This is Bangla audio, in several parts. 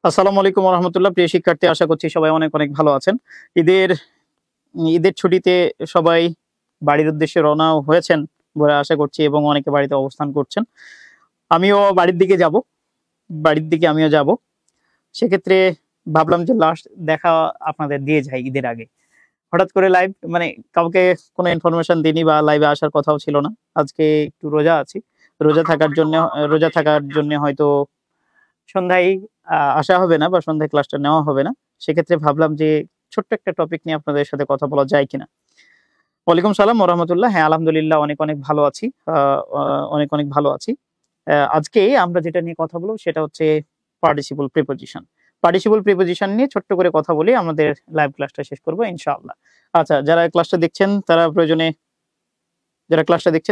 আসসালামু আলাইকুম ওয়া রাহমাতুল্লাহ। প্রিয় শিক্ষার্থী, আশা করছি সবাই অনেক অনেক ভালো আছেন। ঈদের ঈদের ছুটিতে সবাই বাড়ির উদ্দেশ্যে রওনা হয়েছেন বলে আশা করছি এবং অনেকে বাড়িতে অবস্থান করছেন। আমিও বাড়ির দিকে যাব। আমিও যাব। সেক্ষেত্রে ভাবলাম যে লাস্ট দেখা আপনাদের দিয়ে যাই ঈদের আগে। হঠাৎ করে লাইভ মানে কাউকে কোনো ইনফরমেশন দিইনি বা লাইভে আসার কথাও ছিল না। আজকে একটু রোজা আছি। রোজা থাকার জন্য হয়তো সন্ধ্যায় আসা হবে না বা সন্ধ্যায় ক্লাসটা নেওয়া হবে না। সেক্ষেত্রে ভাবলাম যে ছোট্ট একটা টপিক নিয়ে আপনাদের সাথে কথা বলা যায় কিনা। ওয়ালাইকুম সালাম ওয়া রাহমাতুল্লাহ। হ্যাঁ, আলহামদুলিল্লাহ অনেক অনেক ভালো আছি। অনেক অনেক ভালো আছি। আজকে আমরা যেটা নিয়ে কথা বলবো সেটা হচ্ছে পার্টিসিপল প্রিপোজিশন। পার্টিসিপল প্রিপোজিশন নিয়ে ছোট্ট করে কথা বলে আমাদের লাইভ ক্লাসটা শেষ করব ইনশাআল্লাহ। আচ্ছা, যারা ক্লাসটা দেখছেন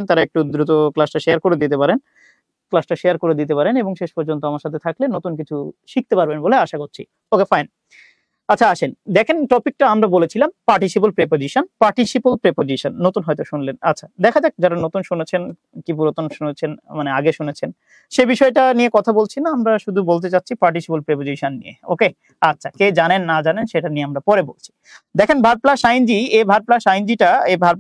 তারা একটু দ্রুত ক্লাসটা শেয়ার করে দিতে পারেন এবং শেষ পর্যন্ত আমার সাথে থাকলে নতুন কিছু শিখতে পারবেন বলে আশা করছি। ওকে, ফাইন। আচ্ছা, আসেন দেখেন, টপিকটা আমরা বলেছিলাম পার্টিসিপল প্রিপোজিশন। নতুন হয়তো শুনলেন। আচ্ছা, দেখা যাক যারা নতুন শুনেছেন কি পুরাতন শুনেছেন, মানে আগে শুনেছেন, সে বিষয়টা নিয়ে কথা বলছি না। আমরা শুধু বলতে চাচ্ছি পার্টিসিপল প্রিপোজিশন নিয়ে। ওকে, আচ্ছা, কে জানেন না জানেন সেটা নিয়ে আমরা পরে বলছি। দেখেন, ভার্ব প্লাস আইএনজি, এই ভার্ব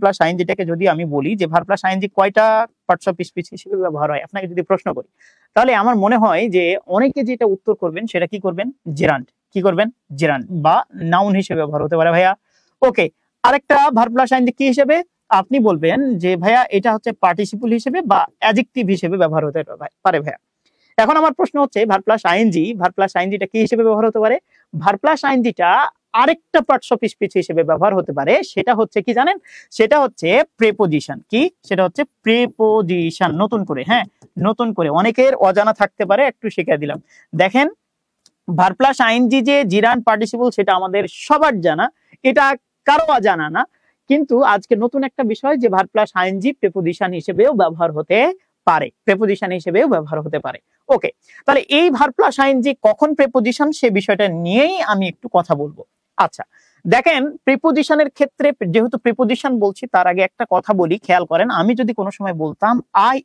প্লাস আইএনজিটাকে যদি আমি বলি যে ভার্ব প্লাস আইএনজি কয়টা পার্টস অফ স্পিচ হিসেবে ব্যবহার হয়, আপনাকে যদি প্রশ্ন করি, তাহলে আমার মনে হয় যে অনেকে যেটা উত্তর করবেন সেটা কি করবেন, জেরান্ড। কি করবেন, জেরান্ড বা নাউন হিসেবে ব্যবহার হতে পারে ভাইয়া। ওকে, আরেকটা ভার্ব প্লাস আইএনজি কি হিসেবে, আপনি বলবেন যে ভাইয়া এটা হচ্ছে পার্টিসিপল হিসেবে বা অ্যাডজেক্টিভ হিসেবে ব্যবহার হতে পারে ভাইয়া। এখন আমার প্রশ্ন হচ্ছে ভার্ব প্লাস আইএনজিটা কি হিসেবে ব্যবহার হতে পারে? ভার্ব প্লাস আইএনজিটা আরেকটা পার্টস অফ স্পিচ হিসেবে ব্যবহার হতে পারে। সেটা হচ্ছে কি জানেন? সেটা হচ্ছে প্রিপোজিশন। কি? সেটা হচ্ছে প্রিপোজিশন। নতুন করে অনেকের অজানা থাকতে পারে, একটু শিখিয়ে দিলাম। দেখেন, ভার্ব প্লাস আইএনজি যে জিরান্ড পার্টিসিপল সেটা আমাদের সবার জানা, এটা কারো জানা না। কিন্তু আজকে নতুন একটা বিষয় যে ভার্ব প্লাস আইএনজি প্রিপোজিশন হিসেবেও ব্যবহার হতে পারে। ওকে, তাহলে এই ভার্ব প্লাস আইএনজি কখন প্রিপোজিশন সে বিষয়টা নিয়েই আমি একটু কথা বলবো। আচ্ছা, দেখেন, প্রিপোজিশনের ক্ষেত্রে যেহেতু প্রিপোজিশন বলছি তার আগে একটা কথা বলি, খেয়াল করেন। আমি যদি কোনো সময় বলতাম আই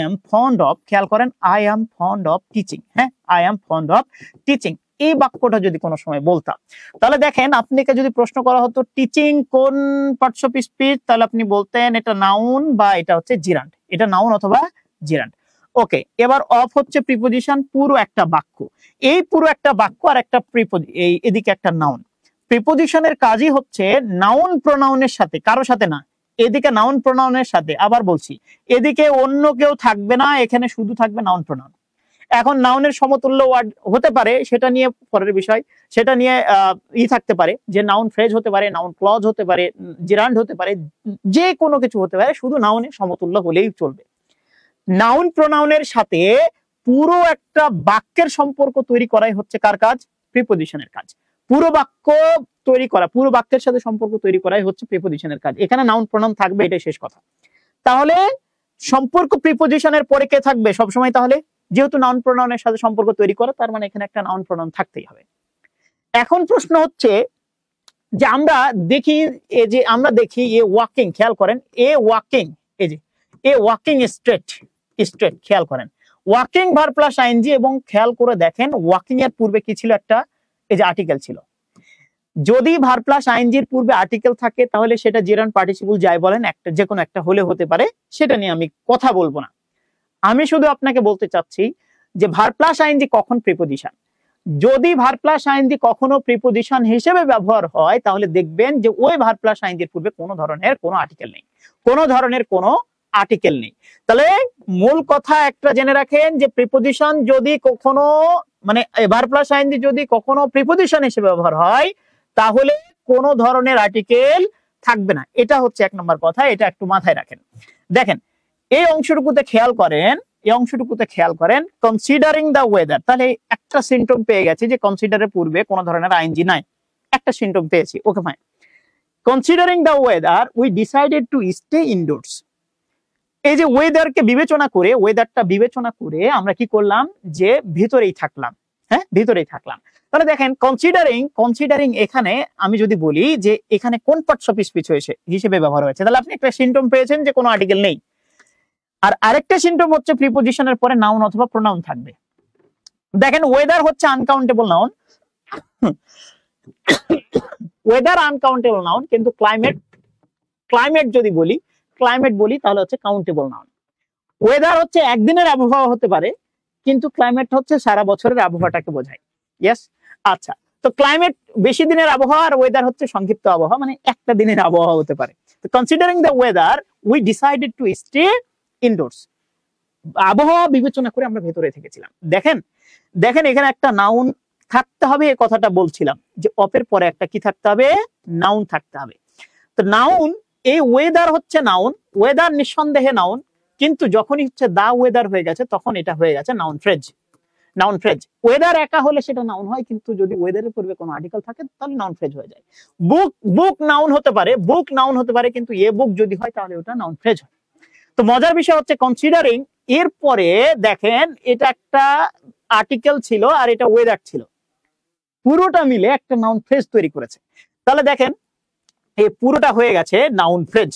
এম ফন্ড অফ, খেয়াল করেন, I am fond of teaching. হ্যাঁ, I am fond of teaching, এই বাক্যটা যদি কোনো সময় বলতাম, তাহলে দেখেন, আপনাকে যদি প্রশ্ন করা হতো টিচিং কোন পার্টস অফ স্পিচ, তাহলে আপনি বলতেন এটা নাউন বা এটা হচ্ছে জিরান্ড। এটা নাউন অথবা জিরান্ড। ওকে, এবার অফ হচ্ছে প্রিপোজিশন, পুরো একটা বাক্য। এই পুরো একটা বাক্য আর একটা এদিকে একটা নাউন। প্রিপোজিশনের কাজই হচ্ছে নাউন প্রোনাউনের সাথে, কারো সাথে না, এদিকে নাউন প্রোনাউনের সাথে। আবার বলছি, এদিকে অন্য কেউ থাকবে না, এখানে শুধু থাকবে নাউন প্রোনাউন। এখন নাউনের সমতুল্য ওয়ার্ড হতে পারে, সেটা নিয়ে পরের বিষয়। সেটা নিয়ে থাকতে পারে যে নাউন ফ্রেজ হতে পারে, নাউন ক্লজ হতে পারে, জিরান্ড হতে পারে, যে কোনো কিছু হতে পারে, শুধু নাউনের সমতুল্য হলেই চলবে। নাউন প্রোনাউনের সাথে পুরো একটা বাক্যের সম্পর্ক তৈরি করাই হচ্ছে কার কাজ? প্রিপোজিশনের কাজ। পুরো বাক্যের সাথে সম্পর্ক তৈরি করাই হচ্ছে প্রিপোজিশনের কাজ। এখানে নাউন প্রোনাউন থাকবে, এটাই শেষ কথা। তাহলে সম্পর্ক প্রিপোজিশনের পরে কে থাকবে সবসময়? তাহলে যেহেতু নাউন প্রোনাউনের সাথে সম্পর্ক তৈরি করে, তার মানে এখানে একটা নাউন প্রোনাউন থাকতেই হবে। এখন প্রশ্ন হচ্ছে যে আমরা দেখি এ ওয়াকিং, খেয়াল করেন, এ ওয়াকিং স্ট্রেট, খেয়াল করেন, ওয়াকিং ভার্ব প্লাস আইএনজি, এবং খেয়াল করে দেখেন ওয়াকিং এর পূর্বে কি ছিল? একটা আর্টিকেল ছিল। যদি ভার্ব প্লাস আইএনজির পূর্বে আর্টিকেল থাকে তাহলে সেটা জিরান্ড পার্টিসিপল যাই বলেন, একটা যে কোনো একটা হলে হতে পারে, সেটা নিয়ে আমি কথা বলবো না। আমি শুধু আপনাকে বলতে চাচ্ছি যে ভার্ব প্লাস আইএনজি কখন প্রিপোজিশন। যদি ভার্ব প্লাস আইএনজি কখনো প্রিপোজিশন হিসেবে ব্যবহার হয়, তাহলে দেখবেন যে ওই ভার্ব প্লাস আইএনজির পূর্বে কোনো ধরনের কোনো আর্টিকেল নেই। তাহলে মূল কথা একটা জেনে রাখেন যে প্রিপোজিশন যদি কখনো, মানে ভার্ব প্লাস আইএনজি যদি কখনো প্রিপোজিশন হিসেবে ব্যবহার হয়, তাহলে কোনো ধরনের আর্টিকেল থাকবে না। এটা হচ্ছে এক নম্বর কথা, এটা একটু মাথায় রাখেন। দেখেন, এই অংশটুকুতে খেয়াল করেন, কনসিডারিং দ্য ওয়েদার। তাহলে একটা সিম্পটম পেয়ে গেছি যে কনসিডারের পূর্বে কোনো ধরনের আইএনজি নাই, একটা সিম্পটম পেয়েছি। Okay, fine. Considering the weather, we decided to stay indoors. এই যে ওয়েদারটা বিবেচনা করে আমরা কি করলাম? যে ভিতরেই থাকলাম। তাহলে দেখেন, কনসিডারিং এখানে আমি যদি বলি যে এখানে কোন পার্টস অফ স্পিচ হিসেবে ব্যবহার হয়েছে, তাহলে আপনি একটা সিম্পটম পেয়েছেন যে কোনো আর্টিকেল নেই। আর আরেকটা সিম্পটম হচ্ছে প্রিপোজিশনের পরে নাউন অথবা প্রোনাউন থাকবে। দেখেন ওয়েদার হচ্ছে uncountable noun, weather uncountable noun, কিন্তু ক্লাইমেট, ক্লাইমেট যদি বলি, ক্লাইমেট বলি তাহলে হচ্ছে কাউন্টেবল নাউন। ওয়েদার হচ্ছে একদিনের আবহাওয়া হতে পারে, কিন্তু ক্লাইমেট হচ্ছে সারা বছরের আবহাওয়াটাকে বোঝায়। ইয়েস, আচ্ছা, তো ক্লাইমেট বেশি দিনের আবহাওয়া আর ওয়েদার হচ্ছে সংক্ষিপ্ত আবহাওয়া, মানে একটা দিনের আবহাওয়া হতে পারে। তো considering the weather we decided to stay indoors. আবহাওয়া বিবেচনা করে আমরা ভেতরে থেকেছিলাম। দেখেন দেখেন এখানে একটা নাউন থাকতে হবে, এই কথাটা বলছিলাম যে অপের পরে একটা কি থাকতে হবে, নাউন থাকতে হবে। তো নাউন, এই ওয়েদার হচ্ছে নাউন, ওয়েদার নিঃসন্দেহে নাউন, কিন্তু যখনই হচ্ছে দা ওয়েদার হয়ে গেছে তখন এটা হয়ে গেছে noun phrase. Noun phrase, weather একা হলে সেটা নাউন হয়, কিন্তু যদি ওয়েদারের পূর্বে কোনো আর্টিকেল থাকে তাহলে নাউন ফ্রেজ হয়ে যায়। বুক, বুক নাউন হতে পারে, বুক নাউন হতে পারে, কিন্তু এ বুক যদি হয় তাহলে ওটা নাউন ফ্রেজ হয়। তো মজার বিষয় হচ্ছে কনসিডারিং এর পরে দেখেন এটা একটা আর্টিকেল ছিল আর এটা ওয়েদার ছিল, পুরোটা মিলে একটা নাউন ফ্রেজ তৈরি করেছে। তাহলে দেখেন এই পুরোটা হয়ে গেছে নাউন ফ্রেজ।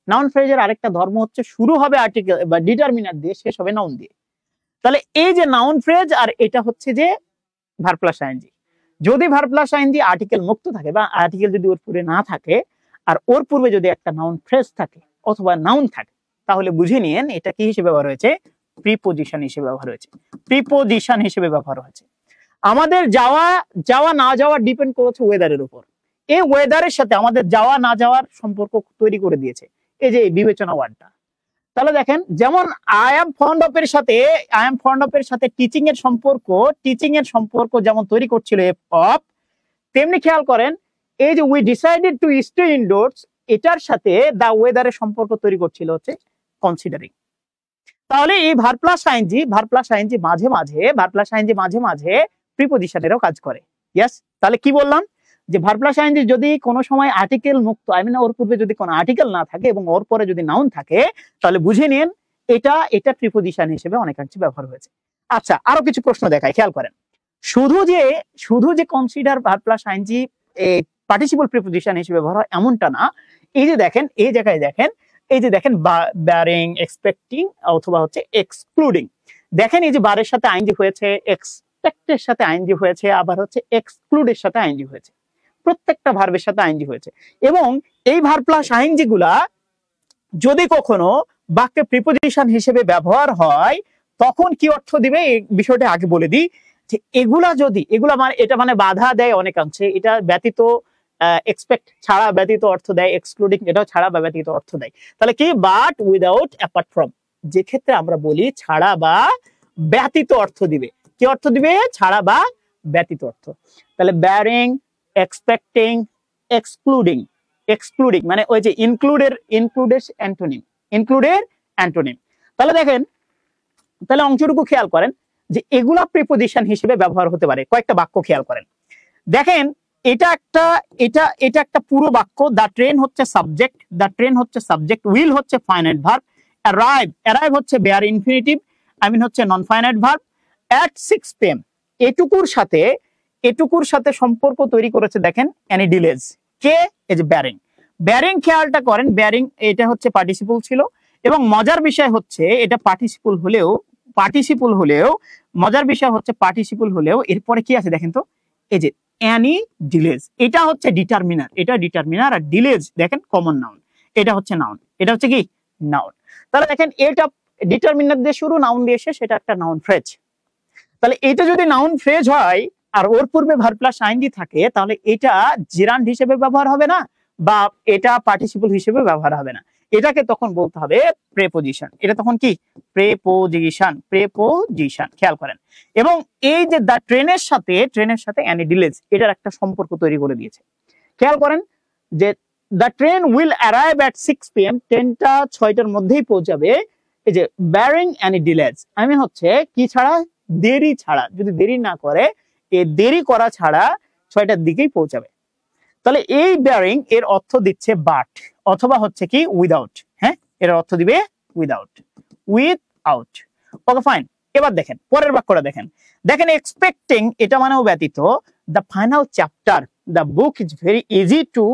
নাউন ফ্রেজের আরেকটা ধর্ম হচ্ছে শুরু হবে আর্টিকেল বা ডিটারমিনার দিয়ে, শেষ হবে নাউন দিয়ে। তাহলে এই যে নাউন ফ্রেজ আর এটা হচ্ছে যে ভার্ব প্লাস আইএনজি। যদি ভার্ব প্লাস আইএনজি আর্টিকেল মুক্ত থাকে বা আর্টিকেল যদি ওর পূর্বে না থাকে আর ওর পূর্বে যদি একটা নাউন ফ্রেজ থাকে অথবা নাউন থাকে, তাহলে বুঝে নিয়েন এটা কি হিসেবে ব্যবহার হয়েছে, প্রিপোজিশন হিসেবে ব্যবহার হয়েছে, প্রিপোজিশন হিসেবে ব্যবহার হয়েছে। আমাদের যাওয়া যাওয়া না যাওয়া ডিপেন্ড করেছে ওয়েদারের উপর। এই ওয়েদারের সাথে আমাদের যাওয়া না যাওয়ার সম্পর্ক তৈরি করে দিয়েছে এই যে বিবেচনা ওয়ার্ডটা। তাহলে দেখেন যেমন আই এম ফন্ড অফ এর সাথে, আই এম ফন্ড অফ এর সাথে টিচিং এর সম্পর্ক, টিচিং এর সম্পর্ক যেমন তৈরি করছিল এফ অফ, তেমনি খেয়াল করেন এই যে we decided to stay indoors, এটার সাথে দা ওয়েদারের সম্পর্ক তৈরি করছিল হচ্ছে কনসিডারিং। তাহলে এই verb plus ING, verb plus ING মাঝে মাঝে, ভার্ব প্লাস আইএনজি মাঝে মাঝে প্রিপোজিশনেরও কাজ করে। ইয়েস, তাহলে কি বললাম যে ভার্ব প্লাস আইএনজি যদি কোনো সময় আর্টিকেল মুক্ত, আই মিন ওর পূর্বে যদি কোনো আর্টিকেল না থাকে এবং ওর পরে যদি নাউন থাকে, তাহলে বুঝে নিন এটা এটা প্রিপোজিশন হিসেবে অনেকাংশে ব্যবহার হয়েছে। আচ্ছা, আরো কিছু প্রশ্ন দেখায়, খেয়াল করেন। শুধু যে consider verb plus ING participle preposition হিসেবে ব্যবহার হয় এমনটা না। এই যে দেখেন, এই জায়গায় দেখেন, এই যে দেখেন ব্যারিং, এক্সপেক্টিং অথবা হচ্ছে এক্সক্লুডিং। দেখেন এই যে বারের সাথে আইএনজি হয়েছে, এক্সপেক্টের সাথে আইএনজি হয়েছে, আবার হচ্ছে এক্সক্লুডের সাথে আইএনজি হয়েছে, প্রত্যেকটা ভার্বের সাথে আইএনজি হয়েছে। এবং এই ভার্ব প্লাস আইএনজি গুলা যদি কখনো বাক্যে প্রিপোজিশন হিসেবে ব্যবহার হয় তখন কি অর্থ দিবে এই বিষয়টা আগে বলে দিই যে এগুলা মানে এটা মানে বাধা দেয় অনেকাংশে, এটা ব্যতীত এক্সপেক্ট ছাড়া ব্যতীত অর্থ দেয়, এক্সক্লুডিং এটাও ছাড়া বা ব্যতীত অর্থ দেয়। তাহলে কি বাট উইদাউট অ্যাপার্ট ফ্রম, যে ক্ষেত্রে আমরা বলি ছাড়া বা ব্যতীত অর্থ দিবে, কি অর্থ দিবে, ছাড়া বা ব্যতীত অর্থ। তাহলে ব্যারিং, এক্সপেক্টিং, এক্সক্লুডিং, এক্সক্লুডিং মানে ওই যে ইনক্লুডের অ্যান্টোনিম, ইনক্লুডের অ্যান্টোনিম। তাহলে দেখেন, তাহলে অংশটুকু খেয়াল করেন যে এগুলা প্রিপোজিশন হিসেবে ব্যবহার হতে পারে। কয়েকটা বাক্য খেয়াল করেন, দেখেন এটা একটা পুরো বাক্য। দ্য ট্রেন হচ্ছে সাবজেক্ট, দ্য ট্রেন হচ্ছে সাবজেক্ট, উইল হচ্ছে ফাইনাইট ভার্ব, অ্যারাইভ হচ্ছে বেয়ার ইনফিনিটিভ, আই মিন হচ্ছে নন ফাইনাইট ভার্ব, এট 6 PM এটুকুর সাথে সম্পর্ক তৈরি করেছে দেখেন এনি ডিলেজ, কে, এই যে ব্যারিং। ব্যারিং খেয়ালটা করেন, ব্যারিং এটা হচ্ছে পার্টিসিপল ছিল এবং মজার বিষয় হচ্ছে এটা পার্টিসিপল হলেও মজার বিষয় হচ্ছে পার্টিসিপল হলেও এরপরে কি আছে দেখেন তো, এই যে এনি ডিলেজ, এটা হচ্ছে ডিটারমিনার, এটা ডিটারমিনার, আর ডিলেজ দেখেন কমন নাউন, এটা হচ্ছে নাউন, এটা হচ্ছে কি নাউন। তাহলে দেখেন এটা ডিটারমিনার দিয়ে শুরু, নাউন দিয়ে শেষ, এটা একটা নাউন ফ্রেজ। তাহলে এটা যদি নাউন ফ্রেজ হয় আর ওর পূর্বে ভার্ব প্লাস আইএনজি থাকে, তাহলে এটা জিরান্ড হিসেবে ব্যবহার হবে না বা এটা পার্টিসিপল হিসেবে ব্যবহার হবে না, এটাকে তখন বলতে হবে প্রেপোজিশন। এটা তখন কি প্রেপোজিশন, প্রেপোজিশন, খেয়াল করেন। এবং এই যে দা ট্রেনের সাথে এনি ডিলেজ এটার একটা সম্পর্ক তৈরি করে দিয়েছে। খেয়াল করেন যে the train will arrive at 6 PM, ট্রেনটা 6টার মধ্যেই পৌঁছাবে। এই যে barring any delays, I mean হচ্ছে কি ছাড়া, দেরি ছাড়া, যদি দেরি না করে, এই দেরি করা ছাড়া 6টার দিকেই পৌঁছাবে। তাহলে এই ব্যারিং এর অর্থ দিচ্ছে বাট অথবা হচ্ছে কি উইদাউট, হ্যাঁ এর অর্থ দিবে উইদাউট, উইথআউট। Okay fine. এবার দেখেন পরের বাক্যটা দেখেন, এক্সপেক্টিং এটা মানেও ব্যতীত, the final chapter, the book is very easy to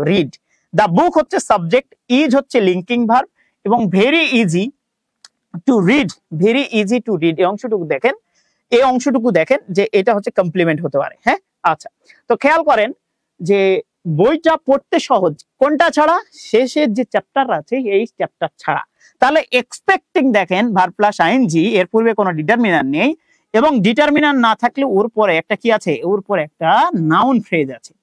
read. The book হচ্ছে সাবজেক্ট, ইজ হচ্ছে লিঙ্কিং ভার্ব এবং very easy to read, very easy to read এই অংশটুকু দেখেন, এই অংশটুকু দেখেন যে এটা হচ্ছে কমপ্লিমেন্ট হতে পারে। হ্যাঁ, আচ্ছা, তো খেয়াল করেন যে বইটা পড়তে সহজ কোনটা ছাড়া, শেষের যে চ্যাপ্টার আছে এই চ্যাপ্টার ছাড়া। তাহলে এক্সপেক্টিং দেখেন ভার্ব প্লাস আইএনজি, এর পূর্বে কোনো ডিটারমিনার নেই, এবং ডিটারমিনার না থাকলে ওর পরে একটা কি আছে, ওর পরে একটা নাউন ফ্রেজ আছে।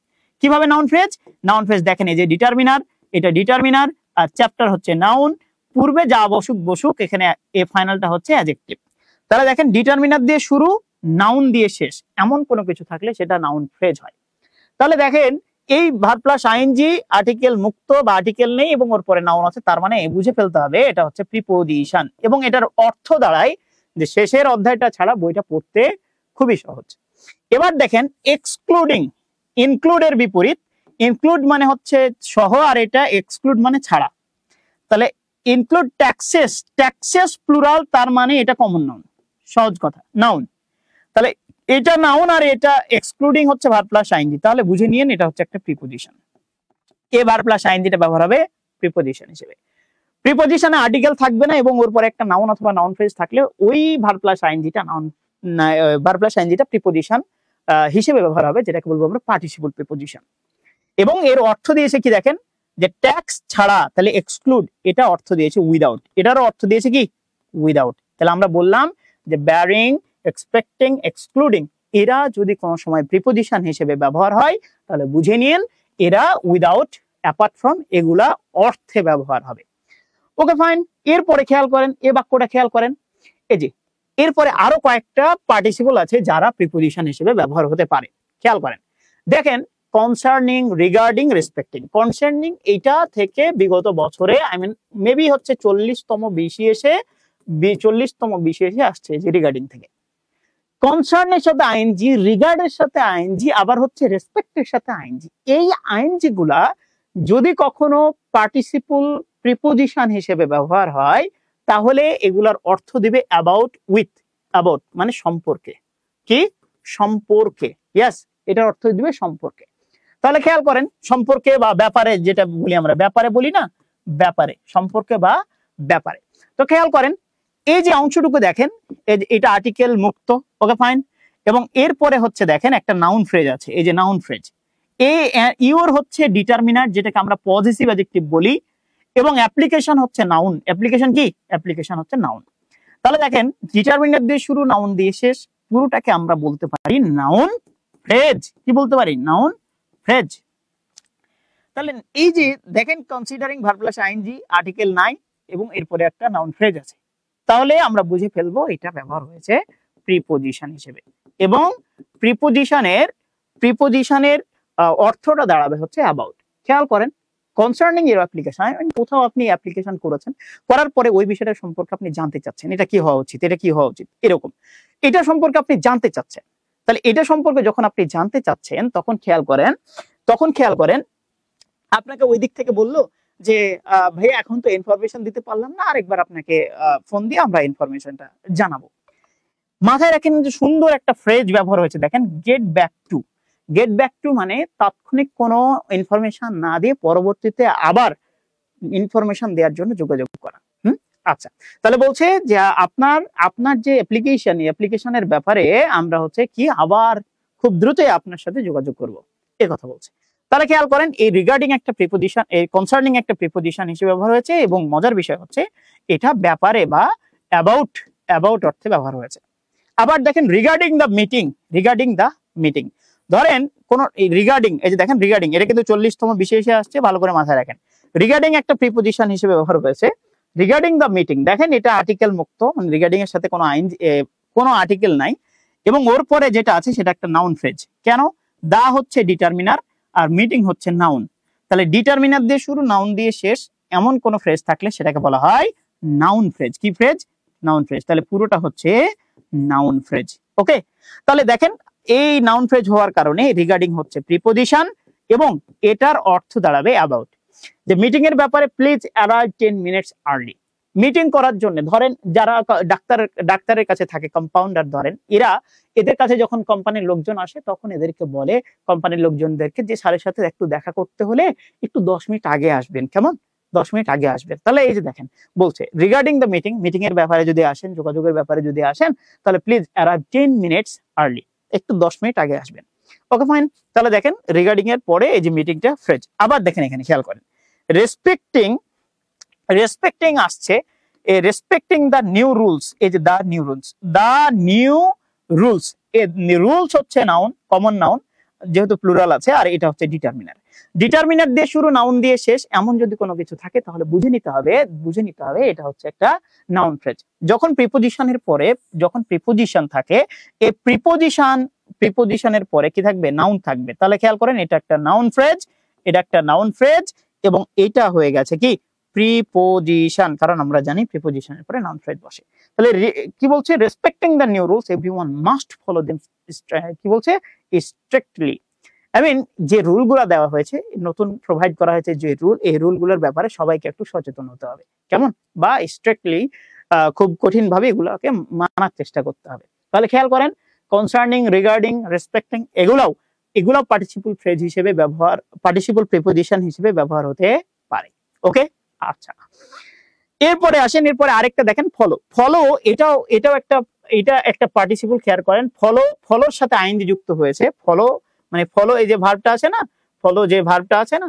কিভাবে নাউন ফ্রেজ? নাউন ফ্রেজ দেখেন এই যে ডিটারমিনার, এটা ডিটারমিনার, আর চ্যাপ্টার হচ্ছে নাউন, পূর্বে যা বসুক বসুক, এখানে এ ফাইনালটা হচ্ছে অ্যাডজেক্টিভ। তাহলে দেখেন ডিটারমিনার দিয়ে শুরু, নাউন দিয়ে শেষ, এমন কোনো কিছু থাকলে সেটা নাউন ফ্রেজ হয়। তাহলে দেখেন এই ভার্ব প্লাস আইএনজি আর্টিকেল মুক্ত বা আর্টিকেল নেই এবং ওর পরে নাউন আছে, তার মানে বুঝে ফেলতে হবে এটা হচ্ছে প্রিপোজিশন, এবং এটার অর্থ দাঁড়ায় যে শেষের অধ্যায়টা ছাড়া বইটা পড়তে খুবই সহজ। এবার দেখেন এক্সক্লুডিং, ইনক্লুডের বিপরীত, ইনক্লুড মানে হচ্ছে সহ, আর এটা এক্সক্লুড মানে ছাড়া। তাহলে ইনক্লুড ট্যাক্সেস, ট্যাক্সেস প্লুরাল, তার মানে এটা কমন নাউন, সহজ কথা নাউন। তাহলে এটা নাউন আর এটা এক্সক্লুডিং হচ্ছে ভার্ব প্লাস আইএনজি, তাহলে বুঝে নিয়েন এটা হচ্ছে একটা প্রিপোজিশন। এ ভার্ব প্লাস আইএনজিটা ব্যবহার হবে প্রিপোজিশন হিসেবে। প্রিপোজিশনে আর্টিকেল থাকবে না এবং ওর পরে একটা নাউন অথবা নাউন ফ্রেজ থাকলে ওই ভার্ব প্লাস আইএনজিটা নাউন, ভার্ব প্লাস আইএনজিটা প্রিপোজিশন হিসেবে ব্যবহার হবে, যেটাকে বলবো আমরা পার্টিসিপল প্রিপোজিশন। এবং এর অর্থ দিয়েছে কি দেখেন, যে ট্যাক্স ছাড়া, তাহলে এক্সক্লুড, এটা অর্থ দিয়েছে উইদাউট, এটারও অর্থ দিয়েছে কি উইদাউট। তাহলে আমরা বললাম যে ব্যারিং, এক্সপেক্টিং, এক্সক্লুডিং, এরা যদি কোনো সময় প্রিপোজিশন হিসেবে ব্যবহার হয় তাহলে বুঝে নিন এরা উইদাউট, অ্যাপার্ট ফ্রম, এগুলা অর্থে ব্যবহার হবে। Okay fine. এরপরে খেয়াল করেন এই বাক্যটা, খেয়াল করেন এই যে এরপরে আরো কয়েকটা পার্টিসিপল আছে যারা প্রিপোজিশন হিসেবে ব্যবহার হতে পারে। খেয়াল করেন, দেখেন কনসার্নিং, রিগার্ডিং, রেসপেক্টিং। কনসার্নিং এইটা থেকে বিগত বছরে মেবি হচ্ছে 40তম BCS এ আসছে যে রিগার্ডিং থেকে। কনসার্নের সাথে আইএনজি, রিগার্ডের সাথে আইএনজি, আবার হচ্ছে রেসপেক্টের সাথে আইএনজি। এই আইএনজি গুলা যদি কখনো পার্টিসিপল প্রিপোজিশন হিসেবে ব্যবহার হয় তাহলে এগুলার অর্থ দিবে অ্যাবাউট উইথ, অ্যাবাউট মানে সম্পর্কে, কি সম্পর্কে, ইয়েস, এটার অর্থ দিবে সম্পর্কে। তাহলে খেয়াল করেন সম্পর্কে বা ব্যাপারে, যেটা বলি আমরা ব্যাপারে বলি না, ব্যাপারে, সম্পর্কে বা ব্যাপারে। তো খেয়াল করেন এই যে অংশটুকু দেখেন, এটা আর্টিকেল মুক্ত, ওকে ফাইন, এবং এরপরে হচ্ছে দেখেন একটা নাউন ফ্রেজ আছে, এই যে নাউন ফ্রেজ, ইওর হচ্ছে ডিটারমিনার, যেটাকে আমরা পজিটিভ অ্যাডজেক্টিভ বলি, এবং অ্যাপ্লিকেশন হচ্ছে নাউন। অ্যাপ্লিকেশন কি? অ্যাপ্লিকেশন হচ্ছে নাউন। তাহলে দেখেন ডিটারমিনার দিয়ে শুরু, নাউন দিয়ে শেষ, পুরোটাকে আমরা বলতে পারি নাউন ফ্রেজ। কি বলতে পারি? Noun phrase. তাহলে এই যে দেখেন considering verb plus ING, article নাই এবং এরপরে একটা নাউন ফ্রেজ আছে, তাহলে আমরা বুঝে ফেলবো এটা ব্যবহার হয়েছে প্রিপোজিশন হিসেবে। এবং প্রিপোজিশনের অর্থটা দাঁড়াবে হচ্ছে অ্যাবাউট। খেয়াল করেন কনসার্নিং এর অ্যাপ্লিকেশন, কোথাও আপনি অ্যাপ্লিকেশন করেছেন, করার পরে ওই বিষয়টা সম্পর্কে আপনি জানতে চাচ্ছেন, এটা কি হওয়া উচিত, এটা কি হওয়া উচিত, এরকম এটা সম্পর্কে আপনি জানতে চাচ্ছেন। তাহলে এটা সম্পর্কে যখন আপনি জানতে চাচ্ছেন তখন খেয়াল করেন আপনাকে ওই দিক থেকে বললো যে ভাইয়া এখন তো ইনফরমেশন দিতে পারলাম না, আরেকবার আপনাকে ফোন দিয়ে আমরা ইনফরমেশনটা জানাবো। মাথায় রাখেন যে সুন্দর একটা ফ্রেজ ব্যবহার হয়েছে, দেখেন get back to. Get back to মানে তাৎক্ষণিক কোনো ইনফরমেশন না দিয়ে পরবর্তীতে আবার ইনফরমেশন দেওয়ার জন্য যোগাযোগ করা। আচ্ছা, তাহলে বলছে যে আপনার যে অ্যাপ্লিকেশনের ব্যাপারে আমরা হচ্ছে কি আবার খুব দ্রুতই আপনার সাথে যোগাযোগ করব, এ কথা বলছে। তাহলে খেয়াল করেন এই রিগার্ডিং একটা প্রিপোজিশন, এই কনসার্নিং একটা প্রিপোজিশন হিসেবে ব্যবহার হয়েছে, এবং মজার বিষয় হচ্ছে এটা ব্যাপারে বা অ্যাবাউট অর্থে ব্যবহার হয়েছে। আবার দেখেন রিগার্ডিং দ্য মিটিং, ধরেন কোন রিগার্ডিং, এই যে দেখেন রিগার্ডিং, এটা কিন্তু 40তম BCS আসছে, ভালো করে মাথায় রাখেন। রিগার্ডিং একটা প্রিপোজিশন হিসেবে ব্যবহার হয়েছে। রিগার্ডিং দ্য মিটিং, দেখেন এটা আর্টিকেল মুক্ত, মানে রিগার্ডিং এর সাথে কোনো আর্টিকেল নাই, এবং ওর পরে যেটা আছে সেটা একটা নাউন ফ্রেজ। কেন? দা হচ্ছে ডিটারমিনার আর মিটিং হচ্ছে নাউন। তাহলে ডিটারমিনার দিয়ে শুরু, নাউন দিয়ে শেষ, এমন কোন ফ্রেজ থাকলে সেটাকে বলা হয় নাউন ফ্রেজ। কি ফ্রেজ? Noun phrase. তাহলে পুরোটা হচ্ছে নাউন ফ্রেজ। ওকে, তাহলে দেখেন এই নাউন ফ্রেজ হওয়ার কারণে রিগার্ডিং হচ্ছে প্রিপোজিশন এবং এটার অর্থ দাঁড়াবে অ্যাবাউট। যে মিটিং এর ব্যাপারে please arrive 10 minutes early. Meeting করার জন্য ধরেন যারা ডাক্তারের কাছে থাকে, কম্পাউন্ডার ধরেন, এদের কাছে যখন কোম্পানির লোকজন আসে তখন এদেরকে বলে কোম্পানির লোকজনদেরকে যে স্যারের সাথে একটু দেখা করতে হলে একটু 10 মিনিট আগে আসবেন, কেমন? 10 মিনিট আগে আসবেন। তাহলে এই যে দেখেন বলছে রিগার্ডিং দ্য মিটিং, মিটিং এর ব্যাপারে যদি আসেন, যোগাযোগের ব্যাপারে যদি আসেন, তাহলে প্লিজ অ্যারাইভ 10 মিনিটস আর্লি, একটু 10 মিনিট আগে আসবেন। Okay fine. তাহলে দেখেন রিগার্ডিং এর পরে এই যে মিটিংটা ফ্রেজ। আবার দেখেন এখানে খেয়াল করেন রেসপেক্টিং আসছে, এই রেসপেক্টিং দ্য নিউ রুলস, এই যে দ্য নিউ রুলস, এই রুলস হচ্ছে নাউন, কমন নাউন, যেহেতু প্লুরাল আছে, আর এটা হচ্ছে ডিটারমিনার দিয়ে শুরু, নাউন দিয়ে শেষ, এমন যদি কোনো কিছু থাকে তাহলে বুঝে নিতে হবে এটা হচ্ছে একটা নাউন ফ্রেজ। যখন প্রিপোজিশনের পরে যখন প্রিপোজিশন থাকে, এই প্রিপোজিশনের পরে কি থাকবে? নাউন থাকবে। তাহলে খেয়াল করেন এটা একটা নাউন ফ্রেজ, এবং এটা হয়ে গেছে কি প্রিপোজিশন, কারণ আমরা জানি প্রিপোজিশনের পরে নাউন ফ্রেজ বসে। তাহলে কি বলছে? Respecting the new rules everyone must follow them, কি বলছে? স্ট্রিক্টলি। আই মিন যে রুলগুলো দেওয়া হয়েছে, নতুন প্রোভাইড করা হয়েছে যে রুল, এই রুলগুলোর ব্যাপারে সবাইকে একটু সচেতন হতে হবে, কেমন? বা স্ট্রিক্টলি, খুব কঠিন ভাবে এগুলোকে মানার চেষ্টা করতে হবে। তাহলে খেয়াল করেন কনসার্নিং, রিগার্ডিং, রেসপেক্টিং, এগুলাও পার্টিসিপল ফ্রেজ হিসেবে ব্যবহার, পার্টিসিপল প্রিপোজিশন হিসেবে ব্যবহার হতে পারে। ওকে, আচ্ছা। এরপরে আসেন, এরপরে আরেকটা দেখেন ফলো, এটা একটা পার্টিসিপল, খেয়াল করেন ফলোর সাথে আইএনজি যুক্ত হয়েছে। ফলো মানে ফলো, এই যে ভার্বটা আছে না, ফলো যে ভার্বটা আছে না,